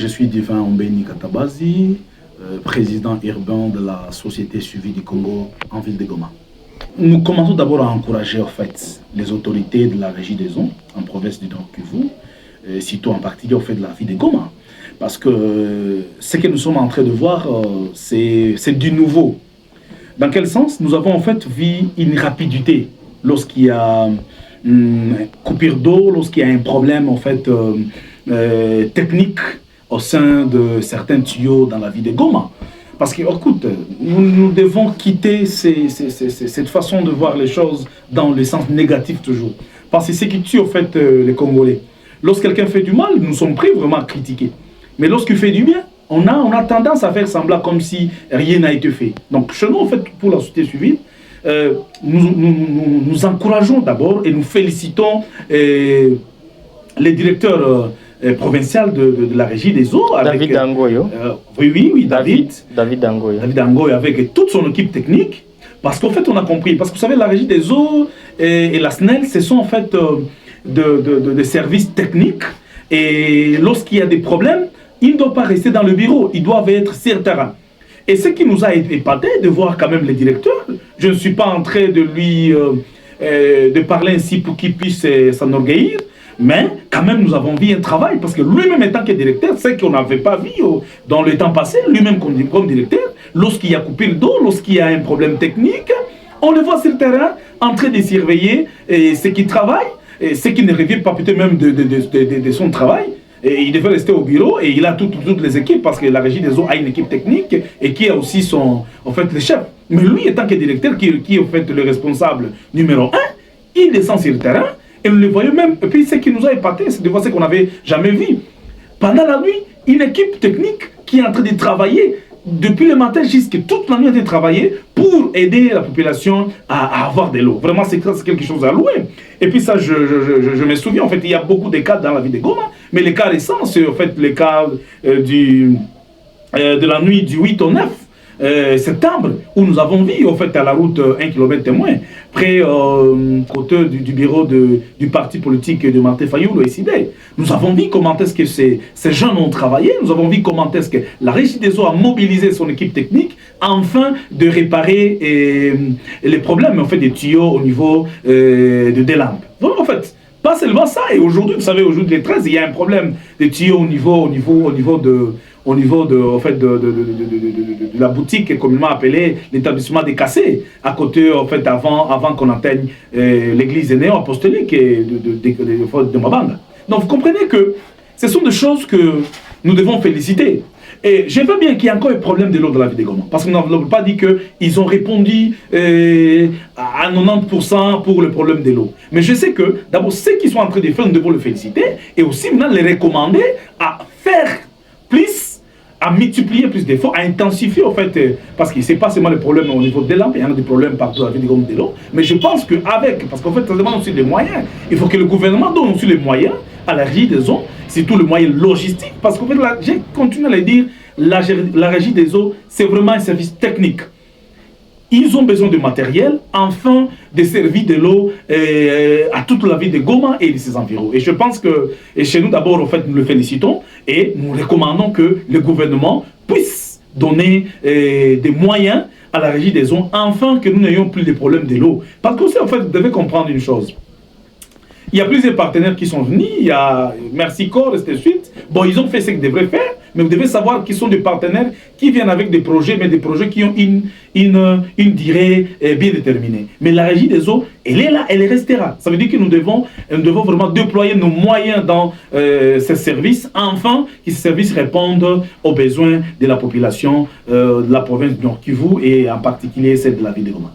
je suis Divin Ombeni Katabazi, président urbain de la Société Suivi du Congo en ville de Goma. Nous commençons d'abord à encourager en fait, les autorités de la régie des eaux en province du Nord Kivu, surtout en particulier au fait de la ville de Goma. Parce que ce que nous sommes en train de voir, c'est du nouveau. Dans quel sens? Nous avons en fait vu une rapidité lorsqu'il y a coupure d'eau, lorsqu'il y a un problème en fait technique au sein de certains tuyaux dans la ville de Goma. Parce que, écoute, nous devons quitter cette façon de voir les choses dans le sens négatif toujours. Parce que c'est ce qui tue en fait les Congolais. Lorsque quelqu'un fait du mal, nous sommes prêts vraiment à critiquer. Mais lorsqu'il fait du bien, on a tendance à faire semblant comme si rien n'a été fait. Donc chez nous, en fait, pour la société civile, nous encourageons d'abord et nous félicitons les directeurs provinciaux de la régie des eaux. David Dangoyo. Oui, David Dangoyo. David Dangoyo avec toute son équipe technique. Parce qu'en fait, on a compris. Parce que vous savez, la régie des eaux et la SNEL, ce sont en fait des services techniques. Et lorsqu'il y a des problèmes, ils ne doivent pas rester dans le bureau, ils doivent être sur le terrain. Et ce qui nous a épaté de voir quand même le directeur, je ne suis pas en train de lui de parler ainsi pour qu'il puisse s'enorgueillir, mais quand même nous avons vu un travail, parce que lui-même étant que directeur, ce qu'on n'avait pas vu dans le temps passé, lui-même comme directeur, lorsqu'il y a coupure d'eau, lorsqu'il y a un problème technique, on le voit sur le terrain en train de surveiller ce qui travaille, ce qui ne revient pas peut-être même de son travail. Et il devait rester au bureau et il a toutes les équipes parce que la régie des eaux a une équipe technique et qui a aussi en fait, le chef. Mais lui, étant que directeur, qui est en fait le responsable numéro 1, il descend sur le terrain et nous le voyons même. Et puis ce qui nous a épaté, c'est de voir ce qu'on n'avait jamais vu. Pendant la nuit, une équipe technique qui est en train de travailler depuis le matin jusqu'à toute la nuit de travailler pour aider la population à avoir de l'eau. Vraiment, c'est quelque chose à louer. Et puis ça, je me souviens, en fait, il y a beaucoup de cas dans la ville de Goma, mais les cas récents, c'est en fait les cas de la nuit du 8 au 9 septembre, où nous avons vu, en fait, à la route 1 km témoin, près côté du bureau du parti politique de Martin Fayoulou et Sidé. Nous avons vu comment est-ce que ces jeunes ont travaillé, nous avons vu comment est-ce que la régie des eaux a mobilisé son équipe technique afin de réparer les problèmes, en fait, des tuyaux au niveau des lampes. Donc, en fait, pas seulement ça, et aujourd'hui, vous savez, aujourd'hui, les 13, il y a un problème des tuyaux au niveau en fait, de la boutique communément appelée l'établissement des Cassés, à côté, en fait, avant qu'on atteigne l'église néo-apostolique de Mabanga. Donc vous comprenez que ce sont des choses que nous devons féliciter. Et je veux bien qu'il y ait encore un problème de l'eau dans la ville de Goma. Parce qu'on n'a pas dit qu'ils ont répondu à 90% pour le problème de l'eau. Mais je sais que, d'abord, ceux qui sont en train de faire, nous devons le féliciter. Et aussi, maintenant, les recommander à faire plus, à multiplier plus d'efforts, à intensifier, en fait, parce que ce n'est pas seulement le problème au niveau des lampes, il y en a des problèmes partout dans la ville de Goma de l'eau. Mais je pense qu'avec, parce qu'en fait, ça demande aussi des moyens. Il faut que le gouvernement donne aussi les moyens à la régie des eaux, surtout le moyen logistique, parce qu'en fait, j'ai continué à le dire, la régie des eaux, c'est vraiment un service technique. Ils ont besoin de matériel afin de servir de l'eau à toute la ville de Goma et de ses environs. Et je pense que, et chez nous d'abord, en fait, nous le félicitons et nous recommandons que le gouvernement puisse donner des moyens à la régie des eaux afin que nous n'ayons plus de problèmes de l'eau. Parce que, en fait, vous devez comprendre une chose. Il y a plusieurs partenaires qui sont venus, il y a Merci Corps, et ainsi de suite. Bon, ils ont fait ce qu'ils devraient faire, mais vous devez savoir qu'ils sont des partenaires qui viennent avec des projets, mais des projets qui ont une durée bien déterminée. Mais la régie des eaux, elle est là, elle restera. Ça veut dire que nous devons vraiment déployer nos moyens dans ces services, afin que ces services répondent aux besoins de la population de la province du Nord Kivu et en particulier celle de la ville de Goma.